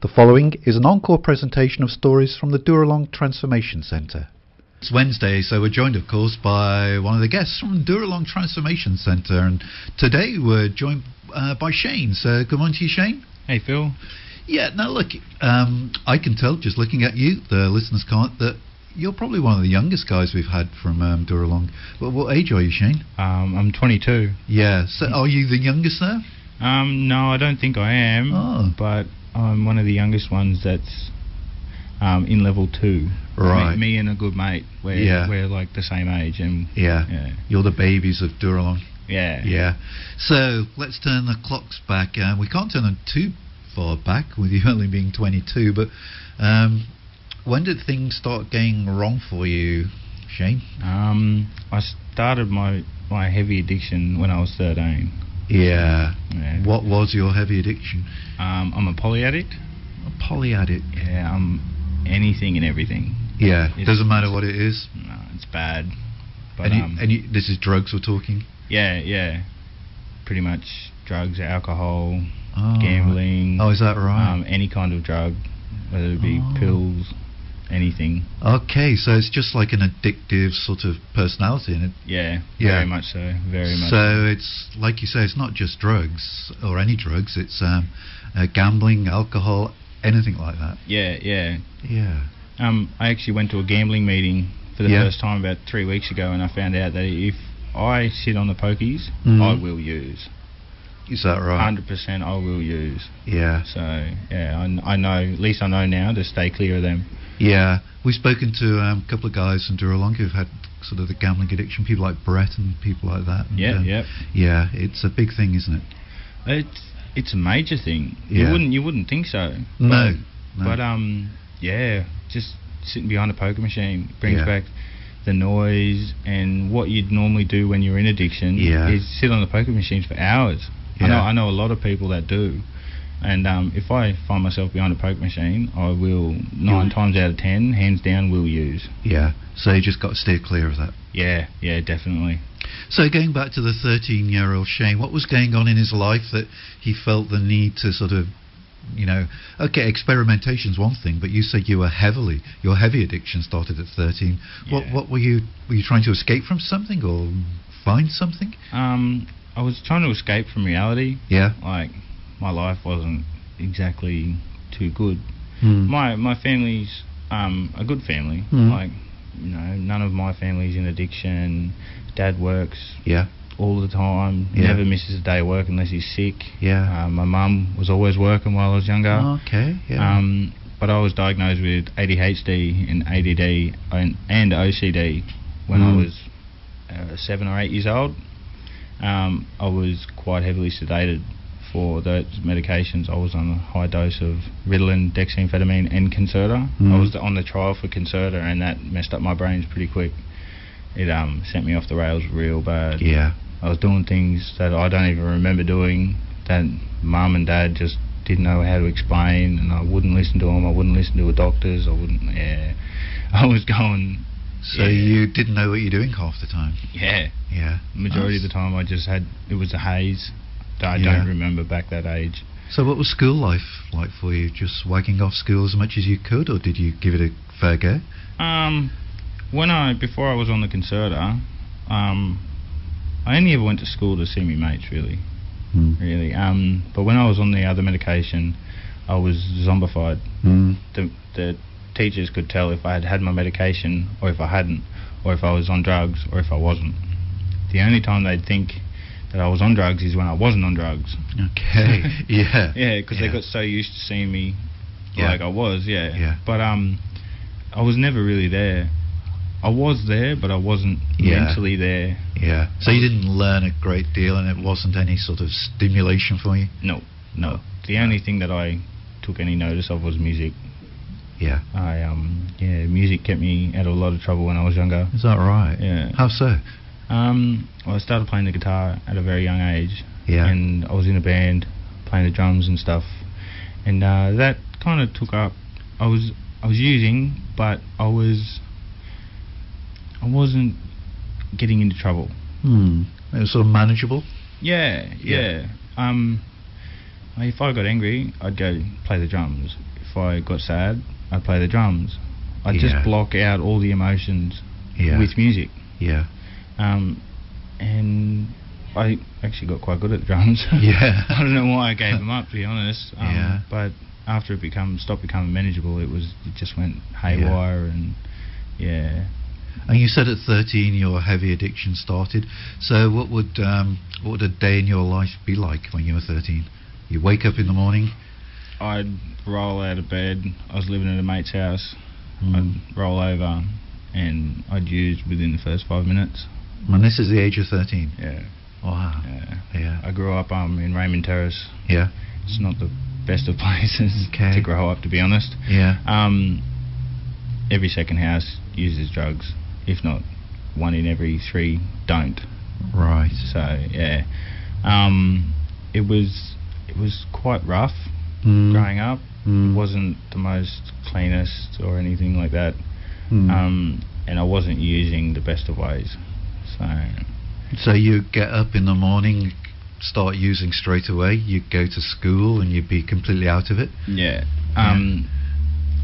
The following is an encore presentation of stories from the Dooralong Transformation Centre. It's Wednesday, so we're joined, of course, by one of the guests from Dooralong Transformation Centre, and today we're joined by Shane. So, good morning to you, Shane. Hey, Phil. Yeah, now look, I can tell just looking at you, the listeners can't, that you're probably one of the youngest guys we've had from Dooralong. Well, what age are you, Shane? I'm 22. Yeah, so are you the youngest there? No, I don't think I am, but I'm one of the youngest ones that's in level 2. Right. Me and a good mate, we're like the same age. And yeah. You're the babies of Dooralong. Yeah. So let's turn the clocks back. We can't turn them too far back with you only being 22, but when did things start going wrong for you, Shane? I started my heavy addiction when I was 13. Yeah. What was your heavy addiction? I'm a poly addict. A poly addict? Yeah, I'm anything and everything. Yeah, it doesn't matter what it is? No, it's bad. But, this is drugs we're talking? Yeah. Pretty much drugs, alcohol, gambling. Oh, is that right? Any kind of drug, whether it be pills, anything. Okay, so it's just like an addictive sort of personality in it. Yeah, very much so. So it's, like you say, it's not just drugs, or any drugs, it's gambling, alcohol, anything like that. Yeah. I actually went to a gambling meeting for the first time about 3 weeks ago, and I found out that if I sit on the pokies, I will use. Is that right? 100% I will use. Yeah. So, I know, at least I know now to stay clear of them. Yeah. We've spoken to a couple of guys from Dooralong who've had sort of the gambling addiction, people like Brett and people like that. And, yeah, it's a big thing, isn't it? It's a major thing. Yeah. You wouldn't think so. No. But just sitting behind a poker machine brings back the noise, and what you'd normally do when you're in addiction is sit on the poker machines for hours. Yeah. I know a lot of people that do, and if I find myself behind a poker machine, I will 9 times out of 10, hands down, will use. Yeah, so you just got to steer clear of that. Yeah, definitely. So going back to the 13-year-old Shane, what was going on in his life that he felt the need to sort of, experimentation's one thing, but you said your heavy addiction started at 13. Yeah. What were you trying to escape from something or find something? I was trying to escape from reality. Yeah. Like, my life wasn't exactly too good. My family's a good family. Like, none of my family's in addiction. Dad works all the time. Never misses a day of work unless he's sick. Yeah. My mum was always working while I was younger. Okay. Yeah. But I was diagnosed with ADHD and ADD and OCD when I was 7 or 8 years old. I was quite heavily sedated for those medications. I was on a high dose of Ritalin, dexamphetamine and Concerta. I was on the trial for Concerta, and that messed up my brains pretty quick. It sent me off the rails real bad. Yeah. I was doing things that I don't even remember doing, that Mum and Dad just didn't know how to explain, and I wouldn't listen to them. I wouldn't listen to the doctors. I was going... So you didn't know what you're doing half the time? Yeah. Majority of the time it was a haze. I don't remember back that age. So what was school life like for you? Just wagging off school as much as you could, or did you give it a fair go? Before I was on the Concerta, I only ever went to school to see me mates, really. But when I was on the other medication, I was zombified. The teachers could tell if I had had my medication or if I hadn't, or if I was on drugs or if I wasn't. The only time they'd think that I was on drugs is when I wasn't on drugs. Okay. Yeah, because they got so used to seeing me like I was. But I was never really there. I was there, but I wasn't mentally there. Yeah. So you didn't learn a great deal, and it wasn't any sort of stimulation for you? No. The only thing that I took any notice of was music. Yeah. Music kept me out of a lot of trouble when I was younger. Is that right? Yeah. How so? I started playing the guitar at a very young age. Yeah. And I was in a band playing the drums and stuff. And that kind of took up. I was using, but I wasn't getting into trouble. It was sort of manageable? Yeah. If I got angry, I'd go play the drums. if I got sad, I'd play the drums. I'd Yeah. just block out all the emotions Yeah. with music. Yeah. And I actually got quite good at the drums. Yeah. I don't know why I gave them up, to be honest. Yeah. But after it stopped becoming manageable, it just went haywire, and yeah. And you said at 13 your heavy addiction started. So what would a day in your life be like when you were 13? You wake up in the morning. I'd roll out of bed. I was living at a mate's house. Mm. I'd roll over, and I'd use within the first 5 minutes. And this is the age of 13. Yeah. Wow. Yeah. I grew up in Raymond Terrace. Yeah. It's not the best of places to grow up, to be honest. Yeah. Every second house uses drugs. If not, 1 in every 3 don't. Right. So yeah, it was quite rough growing up. It wasn't the most cleanest or anything like that. And I wasn't using the best of ways. So you get up in the morning, start using straight away. You go to school and you'd be completely out of it. Yeah.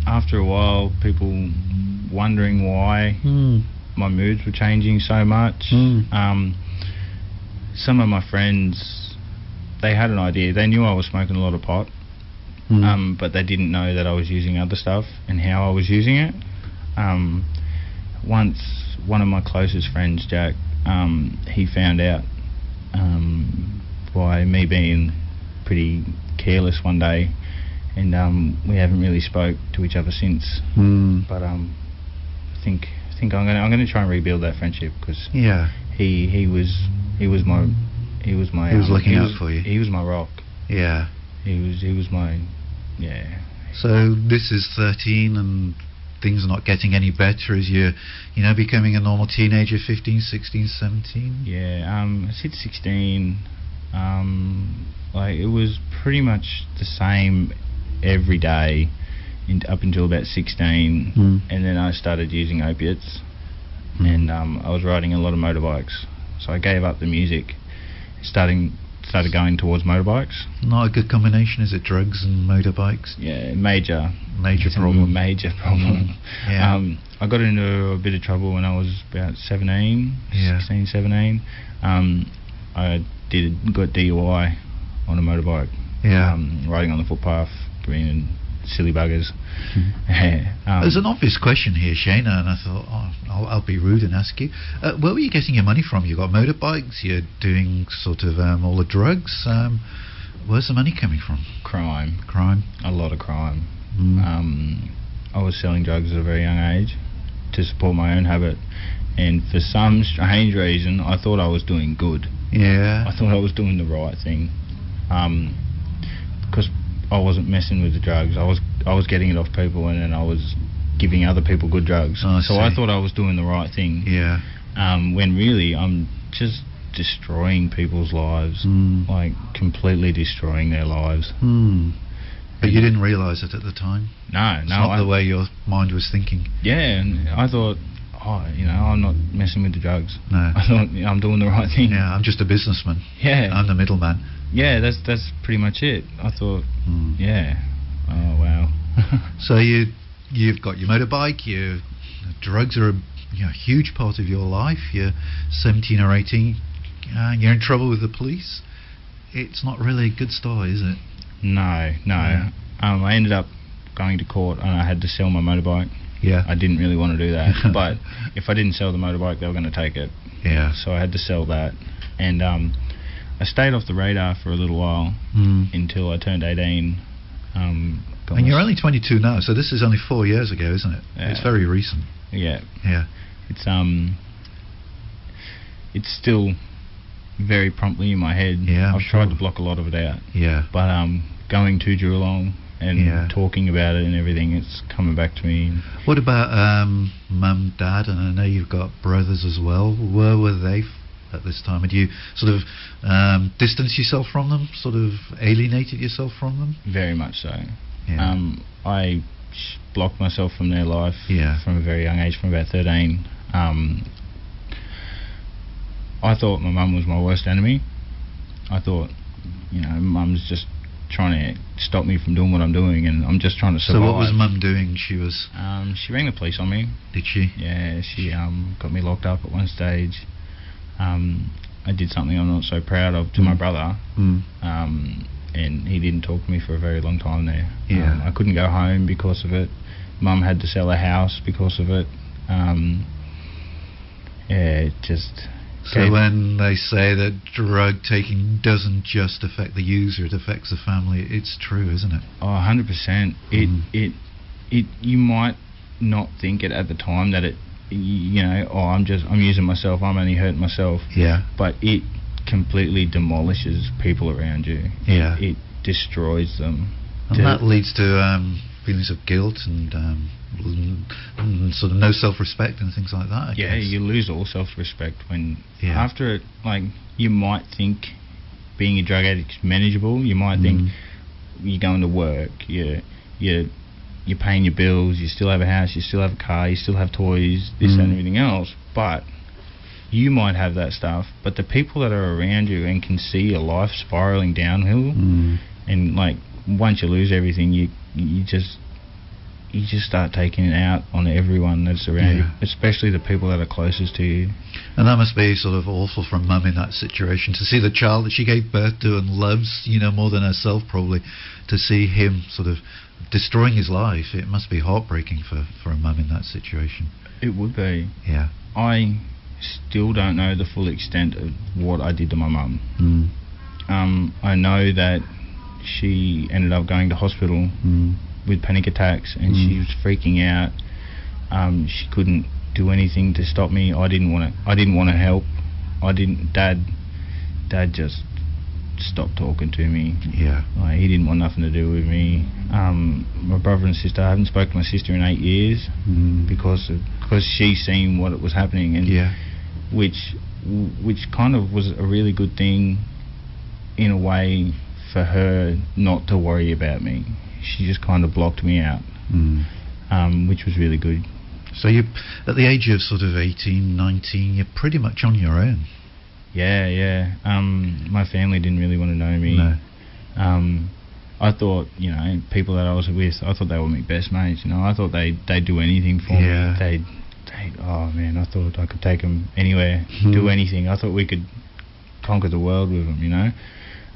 After a while, people wondering why my moods were changing so much. Some of my friends, they had an idea. They knew I was smoking a lot of pot, but they didn't know that I was using other stuff and how I was using it. Once, one of my closest friends, Jack, he found out by me being pretty careless one day, and we haven't really spoke to each other since. But I think I'm gonna try and rebuild that friendship, because he was looking out for you. He was my rock. Yeah. He was my So this is 13 and things are not getting any better as you're becoming a normal teenager, 15, 16, 17. Yeah. I hit 16. Like, it was pretty much the same every day up until about 16, and then I started using opiates, and I was riding a lot of motorbikes, so I gave up the music, started going towards motorbikes. Not a good combination, is it? Drugs and motorbikes? Yeah, major problem. Major problem. Yeah. I got into a bit of trouble when I was about 17, 16, 17. I got DUI on a motorbike. Yeah. Riding on the footpath, being silly buggers. There's an obvious question here, Shane, and I thought, I'll be rude and ask you. Where were you getting your money from? You got motorbikes, you're doing sort of all the drugs. Where's the money coming from? Crime. A lot of crime. I was selling drugs at a very young age to support my own habit, and for some strange reason I thought I was doing good. Yeah. I thought I was doing the right thing, because I wasn't messing with the drugs. I was getting it off people, and then I was giving other people good drugs. So I thought I was doing the right thing. Yeah. When really I'm just destroying people's lives, like completely destroying their lives. But you didn't realise it at the time? No. It's not the way your mind was thinking. Yeah, and I thought, I'm not messing with the drugs. No. I thought, I'm doing the right thing. Yeah, I'm just a businessman. Yeah. I'm the middleman. Yeah, that's pretty much it. I thought, yeah. Oh, wow. So you've got your motorbike, drugs are a huge part of your life. You're 17 or 18, you're in trouble with the police. It's not really a good story, is it? No. Yeah. I ended up going to court, and I had to sell my motorbike. Yeah. I didn't really want to do that, but if I didn't sell the motorbike, they were going to take it. Yeah. So I had to sell that, and I stayed off the radar for a little while until I turned 18. And you're only 22 now, so this is only 4 years ago, isn't it? Yeah. It's very recent. Yeah. Yeah. It's still very promptly in my head. Yeah, I've tried to block a lot of it out. Yeah. But going to Dooralong and talking about it and everything, it's coming back to me. What about mum, dad, and I know you've got brothers as well. Where were they at this time? Had you sort of distanced yourself from them, sort of alienated yourself from them? Very much so. Yeah. I blocked myself from their life from a very young age, from about 13. I thought my mum was my worst enemy. I thought, mum's just trying to stop me from doing what I'm doing, and I'm just trying to survive. So what was Mum doing? She was... She rang the police on me. Did she? Yeah, she got me locked up at one stage. I did something I'm not so proud of to my brother, and he didn't talk to me for a very long time there. Yeah. I couldn't go home because of it. Mum had to sell her house because of it. Yeah, it just... So when they say that drug taking doesn't just affect the user, it affects the family, it's true, isn't it? Oh, 100%. You might not think it at the time that it, you know, I'm using myself, I'm only hurting myself. Yeah. But it completely demolishes people around you. Yeah. It destroys them. And that leads to feelings of guilt and sort of no self-respect and things like that, I guess. You lose all self-respect when after it, like, you might think being a drug addict is manageable. You might think you're going to work, you're paying your bills, you still have a house, you still have a car, you still have toys, this and everything else, but you might have that stuff, but the people that are around you and can see your life spiraling downhill, and like once you lose everything, you just start taking it out on everyone that's around you, especially the people that are closest to you. And that must be sort of awful for Mum in that situation, to see the child that she gave birth to and loves, you know, more than herself probably, to see him sort of destroying his life. It must be heartbreaking for a Mum in that situation. It would be. Yeah. I still don't know the full extent of what I did to my mum. I know that she ended up going to hospital with panic attacks, and she was freaking out. She couldn't do anything to stop me. I didn't want to help. Dad just stopped talking to me. Yeah. Like, he didn't want nothing to do with me. My brother and sister, I haven't spoken to my sister in 8 years because she's seen what was happening, and which kind of was a really good thing in a way for her not to worry about me. She just kind of blocked me out, which was really good. So you, at the age of sort of 18, 19, you're pretty much on your own. Yeah. My family didn't really want to know me. No. I thought, you know, people that I was with, I thought they were my best mates. You know, I thought they'd do anything for me. Oh man, I thought I could take them anywhere, do anything. I thought we could conquer the world with them. You know.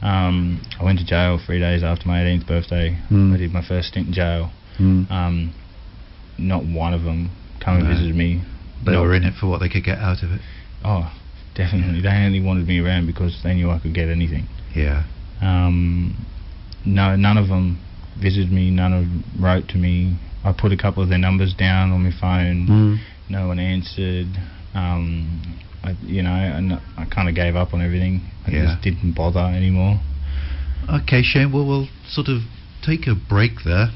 I went to jail 3 days after my 18th birthday. I did my first stint in jail. Not one of them come and visited me. They were in it for what they could get out of it. Oh, definitely. They only wanted me around because they knew I could get anything. Yeah. No, none of them visited me. None of them wrote to me. I put a couple of their numbers down on my phone. No one answered. I kind of gave up on everything. I just didn't bother anymore. Okay, Shane, well, we'll sort of take a break there,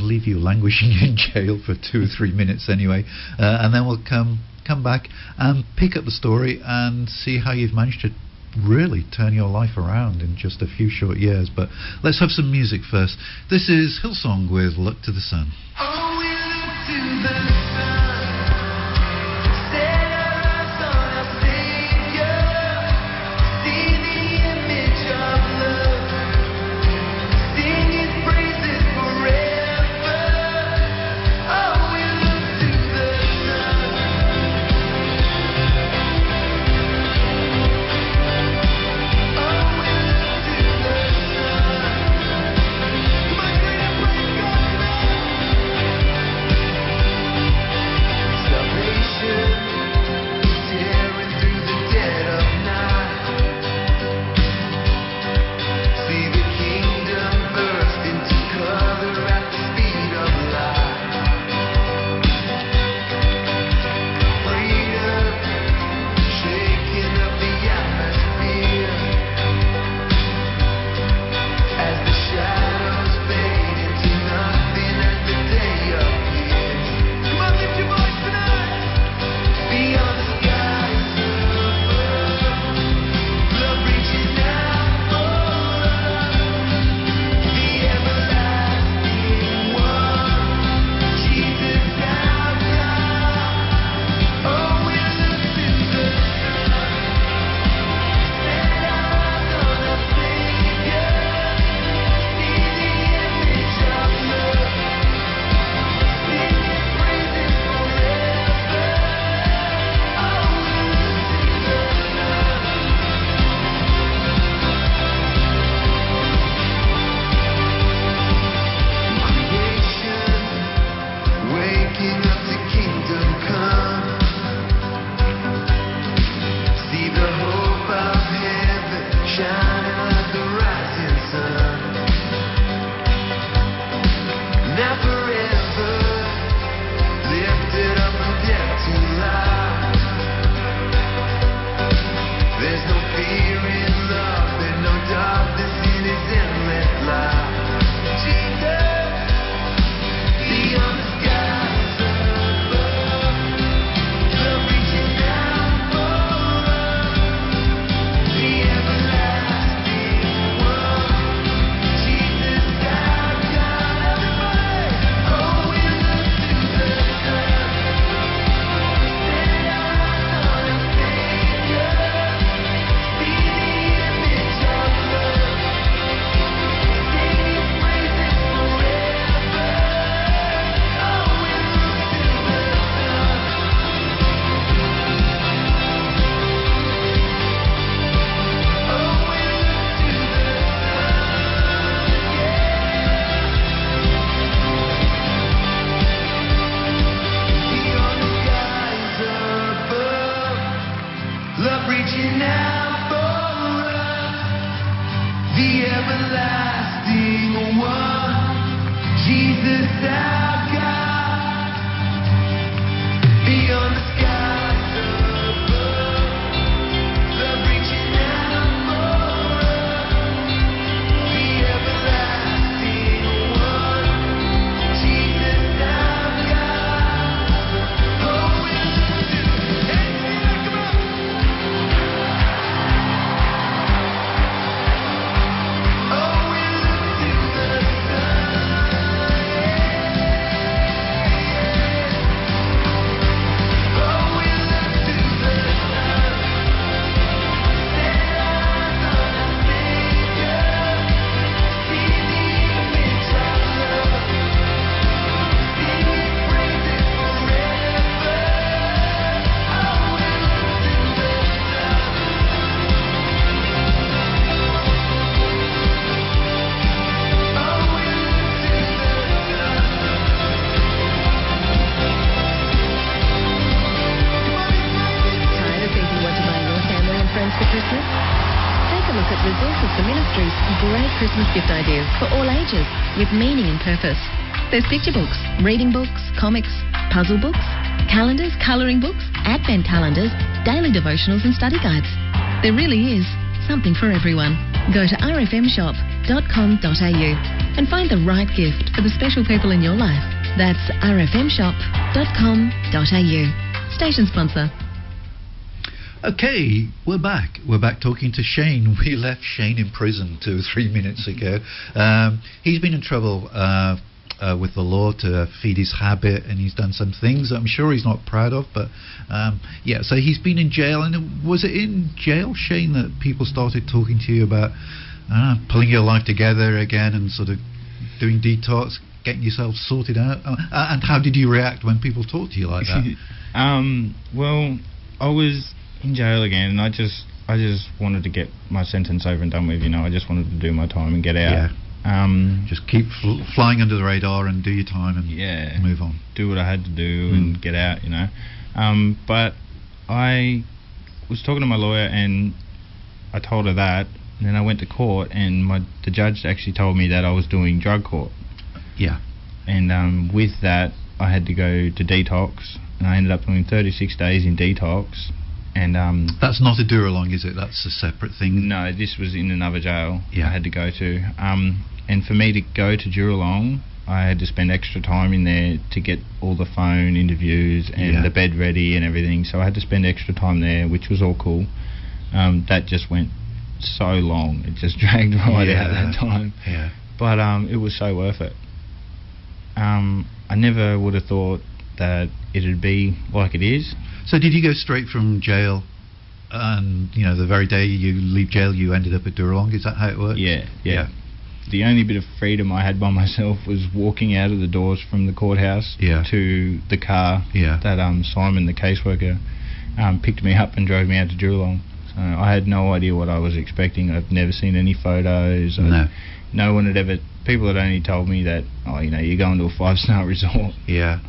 leave you languishing in jail for 2 or 3 minutes anyway, and then we'll come back and pick up the story and see how you've managed to really turn your life around in just a few short years. But let's have some music first. This is Hillsong with Look to the Sun. Oh, we look to the sun. Jesus, our God, beyond the skies above, love reaching out for us, the everlasting one, Jesus, our God. Oh, we look to, hey, come on. Oh, we look to the sun. Oh, we look to the sun. Set eyes on our Savior. See the image of love. Sing His praises forever. Oh, we look to the sun. Oh, we look to the Tired of thinking what to buy your family and friends for Christmas? Take a look at Resources for Ministries' great Christmas gift ideas for all ages with meaning and purpose. There's picture books, reading books, comics, puzzle books, calendars, colouring books, advent calendars, daily devotionals and study guides. There really is something for everyone. Go to rfmshop.com.au and find the right gift for the special people in your life. That's rfmshop.com.au. Station sponsor. Okay, we're back. We're back talking to Shane. We left Shane in prison 2 or 3 minutes ago. He's been in trouble with the law to feed his habit, and he's done some things that I'm sure he's not proud of. But yeah, so he's been in jail. And was it in jail, Shane, that people started talking to you about pulling your life together again and sort of doing detox, getting yourself sorted out? And how did you react when people talked to you like that? Well, I was in jail again, and I just wanted to get my sentence over and done with. You know, I just wanted to do my time and get out. Just keep flying under the radar and do your time and move on. Do what I had to do and get out. You know, but I was talking to my lawyer, and I told her that, and then I went to court, and the judge actually told me that I was doing drug court. Yeah. And with that, I had to go to detox, and I ended up doing 36 days in detox. And that's not a Dooralong, is it? That's a separate thing. No, this was in another jail I Yeah. had to go to. And for me to go to Dooralong, I had to spend extra time in there to get all the phone interviews and the bed ready and everything. So I had to spend extra time there, which was all cool. That just went so long. It just dragged right out that time. Yeah. But it was so worth it. I never would have thought that it'd be like it is. So did you go straight from jail, and you know the very day you leave jail you ended up at Dooralong? Is that how it worked? Yeah. The only bit of freedom I had by myself was walking out of the doors from the courthouse to the car that Simon, the caseworker, picked me up and drove me out to Dooralong. So I had no idea what I was expecting. I've never seen any photos. No one had ever. People had only told me that, oh, you know, you're going to a 5-star resort. Yeah.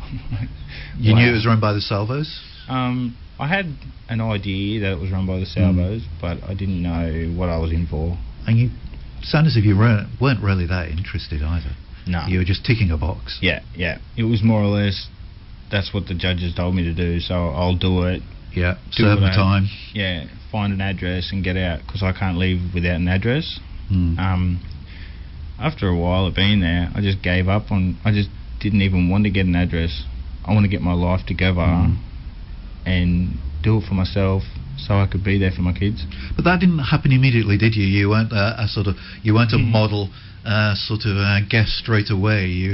You knew it was run by the Salvos? I had an idea that it was run by the Salvos, but I didn't know what I was in for. And you sound as if you weren't really that interested either. No. You were just ticking a box. Yeah. It was more or less, that's what the judges told me to do, so I'll do it. Yeah, serve the time. Yeah, find an address and get out, because I can't leave without an address. After a while of being there, I just gave up I just didn't even want to get an address. I want to get my life together and do it for myself so I could be there for my kids. But that didn't happen immediately, did you? You weren't you weren't a model guest straight away.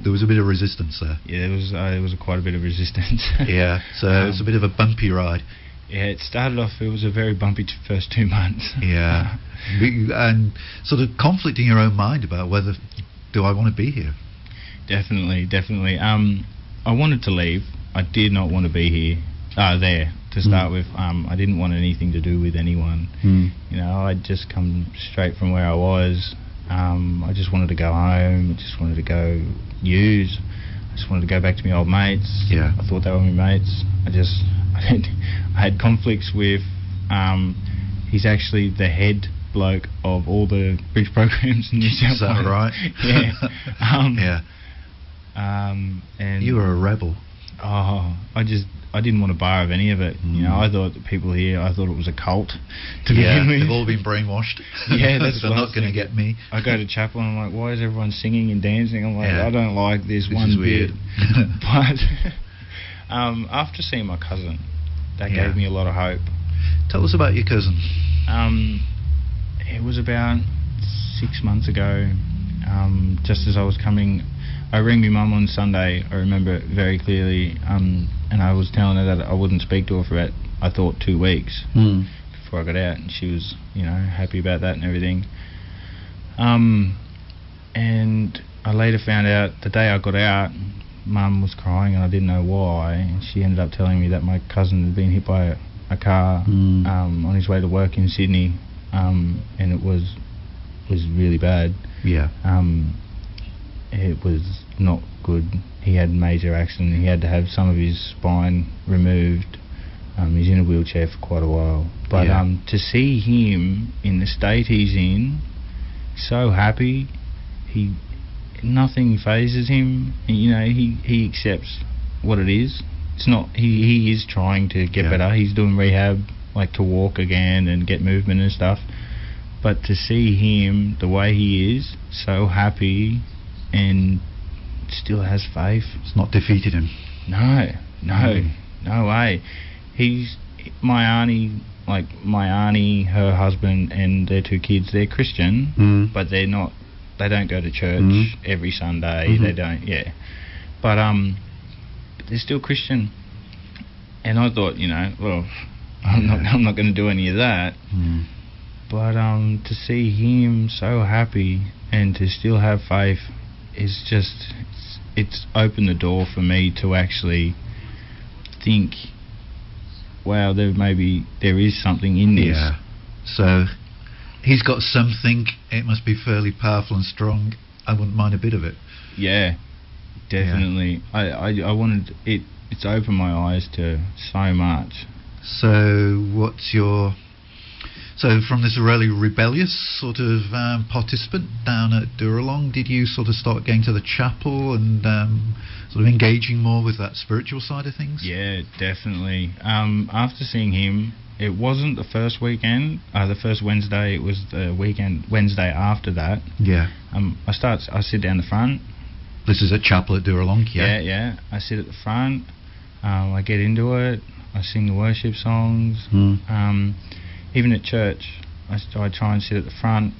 There was a bit of resistance there. Yeah, it was quite a bit of resistance. Yeah, so it was a bit of a bumpy ride. Yeah, it started off, it was a very bumpy first 2 months. Yeah. And sort of conflict in your own mind about whether, do I want to be here? Definitely. I wanted to leave. I did not want to be there to start with. I didn't want anything to do with anyone. You know, I'd just come straight from where I was. I just wanted to go home. I just wanted to go use. I just wanted to go back to my old mates. Yeah. I thought they were my mates. I had conflicts with. He's actually the head bloke of all the bridge programs in New South Wales. Is that right? Yeah. Yeah. And You were a rebel. Oh, I didn't want a bar of any of it. You know, I thought the people here, I thought it was a cult to begin with. They've all been brainwashed. Yeah, that's They're what I not was going to thinking. get me. I go to chapel and I'm like, why is everyone singing and dancing? I'm like, Yeah. I don't like this This one is bit. weird. But after seeing my cousin, that Yeah. gave me a lot of hope. Tell us about your cousin. It was about 6 months ago, just as I was coming. I rang my mum on Sunday, I remember it very clearly, and I was telling her that I wouldn't speak to her for about, I thought, 2 weeks before I got out, and she was, happy about that and everything. And I later found out, the day I got out, Mum was crying and I didn't know why, and she ended up telling me that my cousin had been hit by a car on his way to work in Sydney, and it was really bad. Yeah. It was not good. He had a major accident. He had to have some of his spine removed. He's in a wheelchair for quite a while. But to see him in the state he's in, so happy, nothing phases him. He accepts what it is. It's not. He is trying to get better. He's doing rehab, like to walk again and get movement and stuff. But to see him the way he is, so happy, and still has faith. It's not defeated him. No way. He's my auntie, her husband and their 2 kids. They're Christian, but they're not. They don't go to church every Sunday. They don't. Yeah, but they're still Christian. And I thought, well, I'm not going to do any of that. But to see him so happy and to still have faith is just, it's opened the door for me to actually think, wow, there is something in this. Yeah. So he's got something. It must be fairly powerful and strong. I wouldn't mind a bit of it. Yeah, definitely. I wanted it. It's opened my eyes to so much. So So from this really rebellious sort of participant down at Dooralong, did you sort of start going to the chapel and sort of engaging more with that spiritual side of things? Yeah, definitely. After seeing him, it wasn't the first weekend, the first Wednesday. It was the Wednesday after that. Yeah. I sit down the front. This is at chapel at Dooralong, yeah? Yeah. I sit at the front. I get into it. I sing the worship songs. Even at church, I try and sit at the front.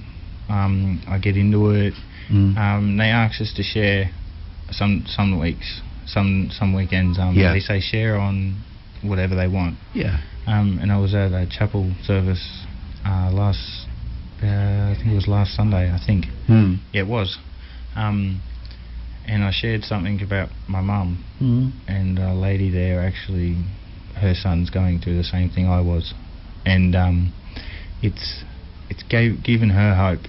I get into it. They ask us to share some weeks, some weekends. They say share on whatever they want. Yeah. And I was at a chapel service I think it was last Sunday. I think. Yeah, it was. And I shared something about my mum, and a lady there, actually, her son's going through the same thing I was, and it's given her hope,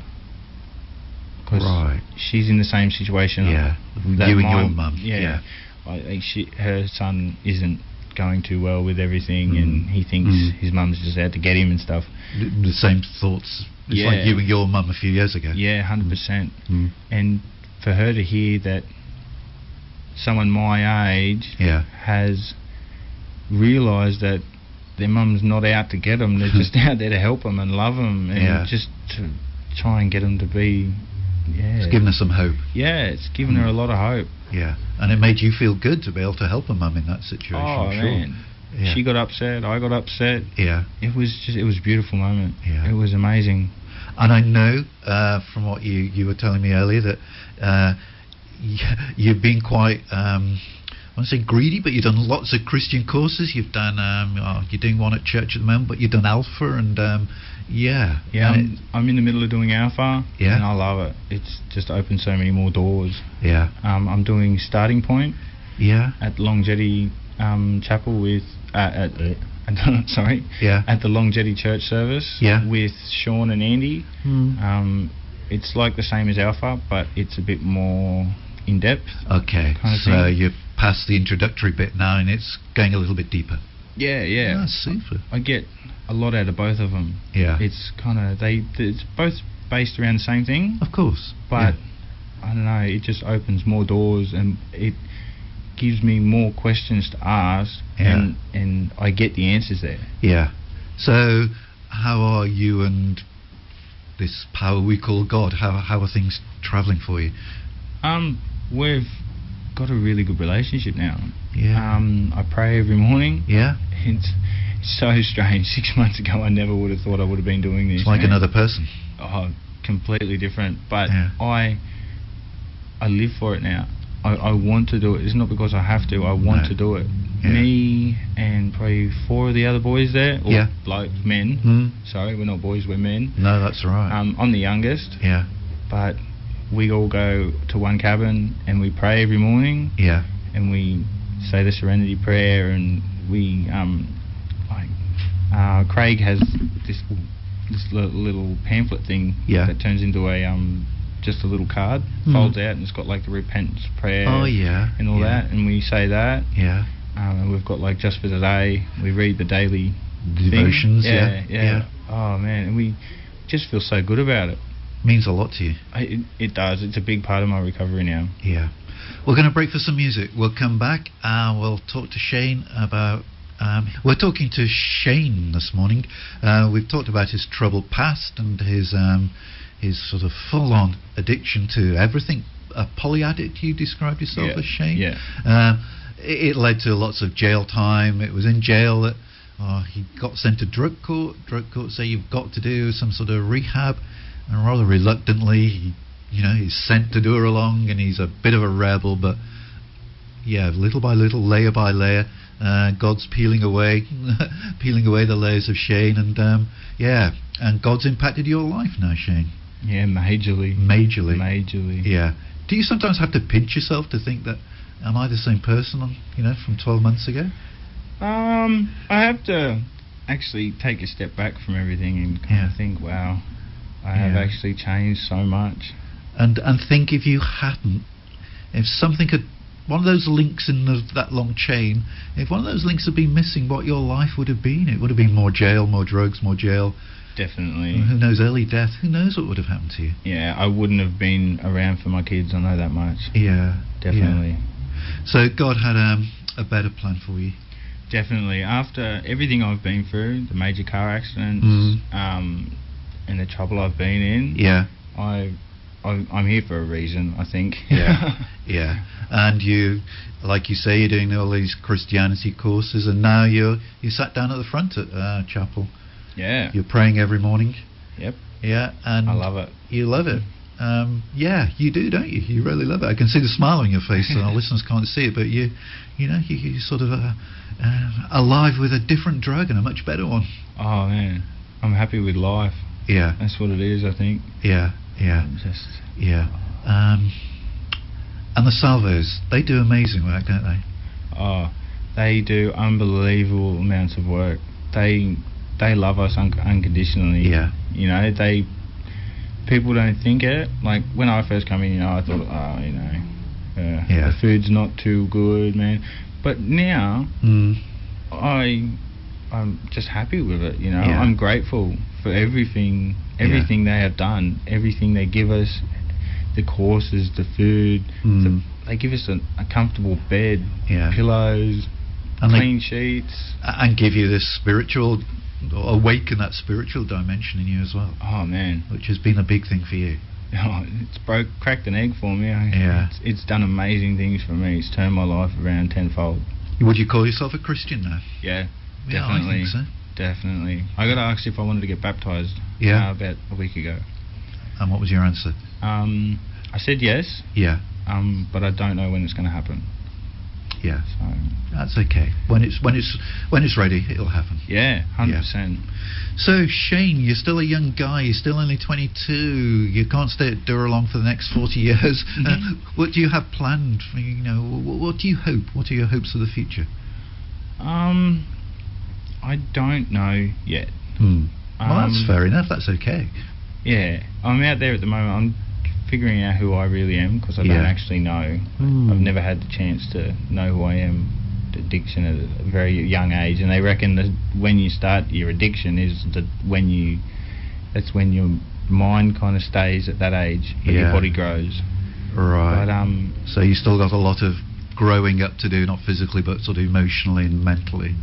because she's in the same situation. Yeah, that you and your mum. Yeah. I think her son isn't going too well with everything, and he thinks his mum's just out to get him and stuff. The same thoughts. It's like you and your mum a few years ago. Yeah, 100%. And for her to hear that someone my age has realised that their mum's not out to get them, they're just out there to help them and love them, and just to try and get them to be... Yeah, it's given her some hope. Yeah, it's given her a lot of hope. Yeah, and it made you feel good to be able to help a mum in that situation. Oh, I'm man. Sure. Yeah. She got upset, I got upset. Yeah. It was a beautiful moment. Yeah. It was amazing. And I know from what you were telling me earlier that you've been quite, I won't say greedy, but you've done lots of Christian courses. You've done, you're doing one at church at the moment, but you've done Alpha and Yeah, I'm in the middle of doing Alpha, and I love it. It's just opened so many more doors. Yeah. I'm doing Starting Point. Yeah. At Long Jetty Chapel with at the Long Jetty Church service. Yeah. With Sean and Andy. It's like the same as Alpha, but it's a bit more in depth. Okay. Kind of so thing. you're past the introductory bit now, and it's going a little bit deeper. Yeah. Ah, super. I get a lot out of both of them. Yeah. It's kind of it's both based around the same thing. Of course. But I don't know, it just opens more doors, and it gives me more questions to ask, Yeah. and I get the answers there. Yeah. So, how are you and this power we call God? How are things travelling for you? We've got a really good relationship now. Yeah. I pray every morning. Yeah. It's so strange. 6 months ago, I never would have thought I would have been doing this. It's like man. another person. Oh, completely different. But Yeah. I live for it now. I want to do it. It's not because I have to. I want No. to do it. Yeah. Me and probably 4 of the other boys there, or Yeah. blokes, men. Hmm. Sorry, we're not boys, we're men. No, that's right. I'm the youngest, Yeah. but we all go to one cabin and we pray every morning, Yeah. and we say the Serenity Prayer, and we Craig has this little pamphlet thing Yeah. that turns into a just a little card, folds out, and it's got like the repentance prayer Oh yeah. and all yeah. that, and we say that. Yeah. And we've got like just for today, we read the daily Devotions. thing. Yeah. Yeah. Oh man, and we just feel so good about it. Means a lot to you. It does. It's a big part of my recovery now. Yeah. We're going to break for some music. We'll come back and we'll talk to Shane about. We're talking to Shane this morning. We've talked about his troubled past and his sort of full-on addiction to everything. A poly-addict, you described yourself Yeah, as, Shane? yeah. It led to lots of jail time. It was in jail that he got sent to drug court. Drug court say you've got to do some sort of rehab, and rather reluctantly, he's sent to Dooralong, and he's a bit of a rebel, but yeah, little by little, layer by layer, God's peeling away the layers of Shane, and and God's impacted your life now, Shane. Yeah, majorly. Majorly. Yeah. Do you sometimes have to pinch yourself to think that, am I the same person, from 12 months ago? I have to actually take a step back from everything and kind of think, wow, I have actually changed so much. And think if you hadn't, if something had, one of those links in that long chain, if one of those links had been missing, what your life would have been. It would have been more jail, more drugs, more jail. Definitely. Who knows, early death. Who knows what would have happened to you. Yeah, I wouldn't have been around for my kids, I know that much. Yeah. Definitely. Yeah. So God had a better plan for you. Definitely. After everything I've been through, the major car accidents, and the trouble I've been in, Yeah. I'm here for a reason, I think. Yeah. Yeah. And you, like you say, you're doing all these Christianity courses, and now you sat down at the front at chapel. Yeah. You're praying every morning. Yep. Yeah, and I love it. You love it. Yeah, you do, don't you? You really love it. I can see the smile on your face. And our listeners can't see it, but you're sort of alive with a different drug and a much better one. Oh man, I'm happy with life. Yeah. That's what it is, I think. Yeah. Yeah. I'm just. Yeah. And the Salvos, they do amazing work, don't they? Oh, they do unbelievable amounts of work. They love us unconditionally. Yeah. People don't think it. Like when I first come in, I thought, the food's not too good, man. But now, I'm just happy with it. Yeah. I'm grateful for everything they have done, everything they give us, the courses, the food. They give us a comfortable bed, pillows, and clean sheets, and give you this spiritual, awaken that spiritual dimension in you as well. Oh man, which has been a big thing for you. Oh, it's cracked an egg for me. Yeah. It's done amazing things for me. It's turned my life around tenfold. Would you call yourself a Christian now? Yeah, Yeah, definitely. I think so. Definitely. I got asked if I wanted to get baptised. Yeah. About a week ago. And what was your answer? I said yes. Yeah. But I don't know when it's going to happen. Yeah. So that's okay. When it's ready, it'll happen. yeah, 100%. So Shane, you're still a young guy. You're still only 22. You can't stay at Dooralong for the next 40 years. What do you have planned? What do you hope? What are your hopes for the future? I don't know yet. Well, that's fair enough. That's okay. Yeah, I'm out there at the moment. I'm figuring out who I really am because I don't actually know. I've never had the chance to know who I am. Addiction at a very young age, and they reckon that when you start your addiction that's when your mind kind of stays at that age, but your body grows. Right. But So you still got a lot of growing up to do, not physically, but sort of emotionally and mentally.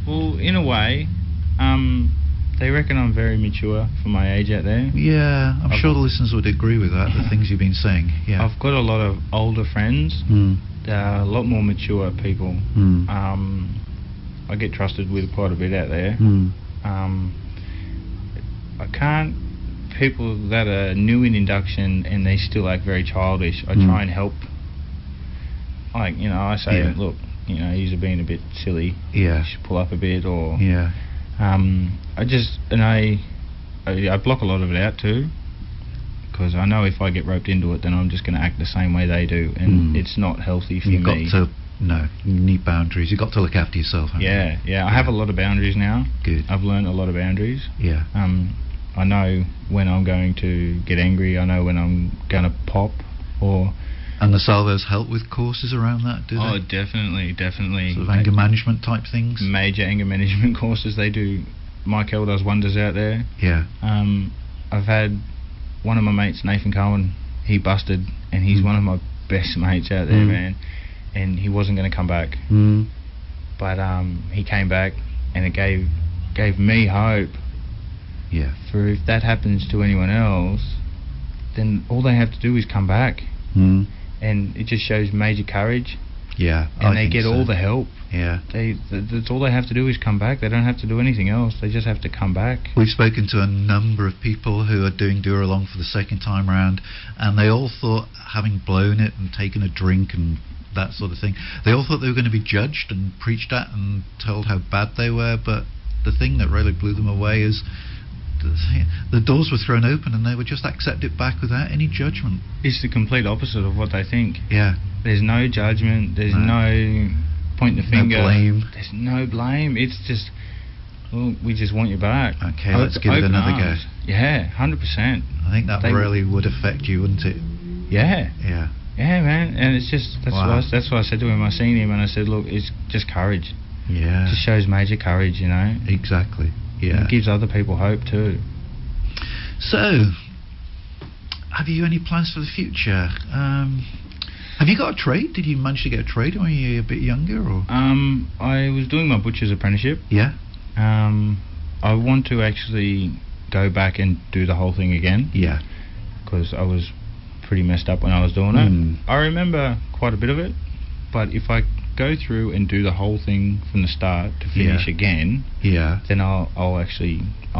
well, in a way, they reckon I'm very mature for my age out there. Yeah, I'm I've- sure the listeners would agree with that, the things you've been saying. Yeah. I've got a lot of older friends. Mm. They're a lot more mature people. Mm. I get trusted with quite a bit out there. Mm. I can't. People that are new in induction and they still act very childish, I Mm. try and help. Like, I say, Yeah. look, you're being a bit silly. Yeah. You should pull up a bit, or Yeah. I block a lot of it out too, because I know if I get roped into it, then I'm just going to act the same way they do, and Mm. it's not healthy for You've me. got to, no, you need boundaries. You've got to look after yourself. haven't you? Yeah. I have a lot of boundaries now. Good. I've learned a lot of boundaries. Yeah. I know when I'm going to get angry. I know when I'm going to pop, or And the Salvos help with courses around that, do oh, they? definitely. Sort of anger management type things? Major anger management courses they do. Michael does wonders out there. Yeah. I've had one of my mates, Nathan Cohen. He busted, and he's Mm. one of my best mates out there, Mm. man. And he wasn't going to come back, Mm. but he came back, and it gave me hope. Yeah. For if that happens to anyone else, then all they have to do is come back, Mm. and it just shows major courage, Yeah. and I they think get so. all the help. Yeah. That's all they have to do is come back. They don't have to do anything else. They just have to come back. We've spoken to a number of people who are doing Dooralong for the second time round, and they all thought, having blown it and taken a drink and that sort of thing, they all thought they were going to be judged and preached at and told how bad they were. But the thing that really blew them away is the doors were thrown open and they would just accept it back without any judgment. It's the complete opposite of what they think. Yeah. There's no judgment. There's No. no pointing the No finger. blame. There's no blame. It's just, well, we just want you back. Okay, let's give it Open another go. arms. Yeah, 100%. I think that They- really would affect you, wouldn't it? Yeah. Yeah. Yeah, man. And it's just, Wow. that's what I said to him. I seen him and I said, look, it's just courage. Yeah. It just shows major courage, Exactly. Yeah. It gives other people hope too. So, have you any plans for the future? Have you got a trade? Did you manage to get a trade when you were a bit younger, or? I was doing my butcher's apprenticeship. Yeah. I want to actually go back and do the whole thing again, Yeah. because I was pretty messed up when I was doing it. Mm. I remember quite a bit of it, but if I go through and do the whole thing from the start to finish Yeah. again, Yeah. then I'll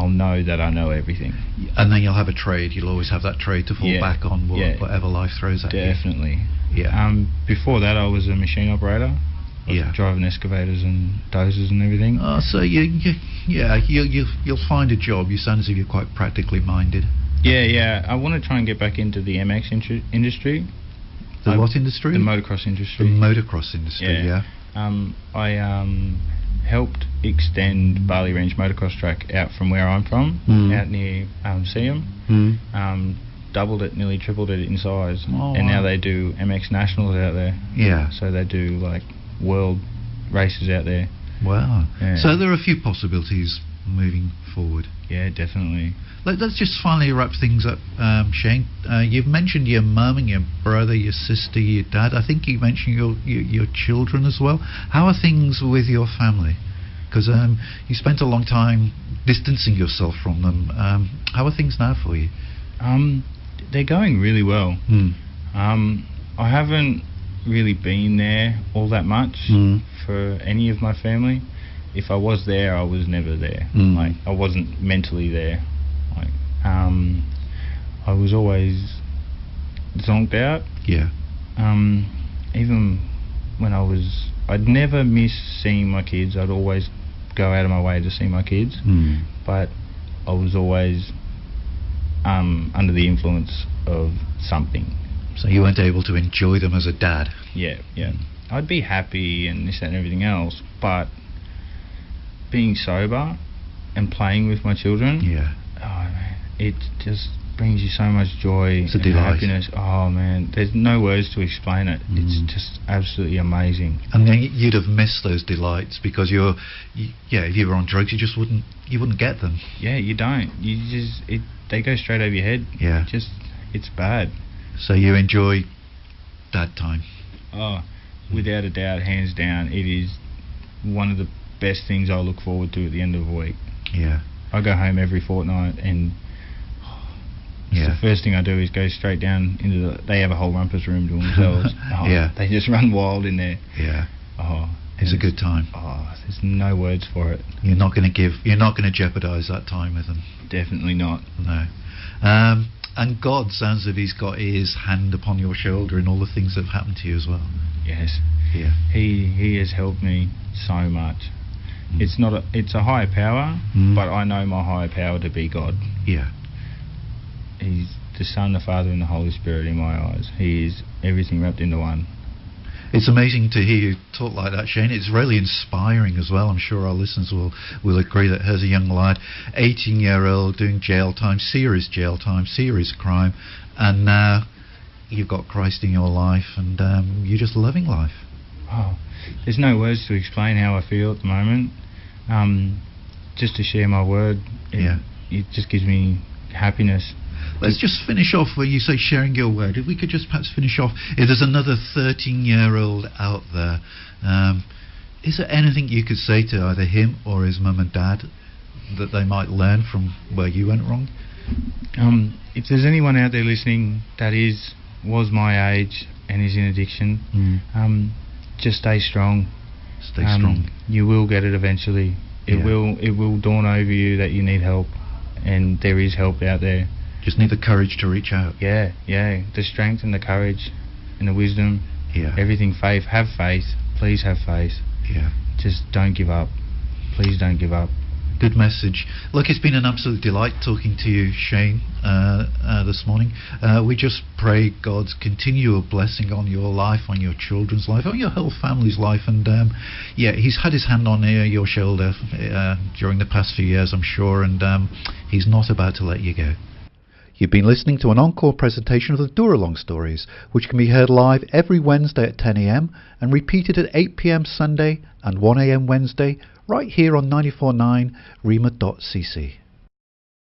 know that I know everything. And then you'll have a trade. You'll always have that trade to fall Yeah. back on, Yeah. whatever life throws at Definitely. you. Yeah. Before that, I was a machine operator. I was Yeah. driving excavators and dozers and everything. Oh, so you'll find a job. You sound as if you're quite practically minded. Yeah. I want to try and get back into the MX industry. The what industry? The motocross The industry. motocross industry. Yeah. I helped extend Barley Range motocross track out from where I'm from, Mm. out near Seaham. Mm. Doubled it, nearly tripled it in size, Oh, and wow. now they do MX nationals out there. Yeah. So they do like world races out there. Wow. Yeah. So there are a few possibilities moving forward. Yeah, definitely. Let's just finally wrap things up, Shane. You've mentioned your mum and your brother, your sister, your dad. I think you mentioned your children as well. How are things with your family? Because you spent a long time distancing yourself from them. How are things now for you? They're going really well. Mm. I haven't really been there all that much Mm. for any of my family. If I was there, I was never there. Mm. Like, I wasn't mentally there. Like, I was always zonked out. Yeah. Even when I'd never miss seeing my kids. I'd always go out of my way to see my kids. Mm. But I was always under the influence of something. So you weren't able to enjoy them as a dad. Yeah. I'd be happy and this, that and everything else, but being sober and playing with my children, Yeah. oh man, it just brings you so much joy It's a and delight. happiness. Oh man, there's no words to explain it. It's Mm. just absolutely amazing. And then you'd have missed those delights because if you were on drugs, you wouldn't get them. Yeah, you don't. They go straight over your head. Yeah. It's bad. So you enjoy dad time. Oh, without a doubt, hands down, it is one of the best things I look forward to at the end of a week. Yeah. I go home every fortnight, and Yeah. the first thing I do is go straight down into they have a whole rumpus room to themselves. Yeah. They just run wild in there. Yeah. Oh, It's a good time. Oh, there's no words for it. You're not going to jeopardize that time with them. Definitely not. No. And God sounds as if He's got His hand upon your shoulder in all the things that have happened to you as well. Yes. Yeah. He has helped me so much. It's a higher power, but I know my higher power to be God. Yeah. He's the Son, the Father, and the Holy Spirit in my eyes. He is everything wrapped into one. It's amazing to hear you talk like that, Shane. It's really inspiring as well. I'm sure our listeners will agree that here's a young lad, 18-year-old, doing jail time, serious crime, and now you've got Christ in your life, and you're just loving life. Oh, there's no words to explain how I feel at the moment. Just to share my word, it just gives me happiness. Let's just finish off where you say sharing your word. If we could just perhaps finish off, if there's another 13-year-old out there, is there anything you could say to either him or his mum and dad that they might learn from where you went wrong? If there's anyone out there listening that was my age and is in addiction, just stay strong. Stay strong. You will get it eventually. It will dawn over you that you need help, and there is help out there. Just need the courage to reach out. Yeah. The strength and the courage and the wisdom. Yeah. Everything, faith. Have faith. Please have faith. Yeah. Just don't give up. Please don't give up. Good message. Look, it's been an absolute delight talking to you, Shane, this morning. We just pray God's continual blessing on your life, on your children's life, on your whole family's life. And He's had His hand on your shoulder during the past few years, I'm sure, and He's not about to let you go. You've been listening to an encore presentation of the Dooralong stories, which can be heard live every Wednesday at 10 a.m. and repeated at 8 p.m. Sunday and 1 a.m. Wednesday, right here on 94.9 rema.cc.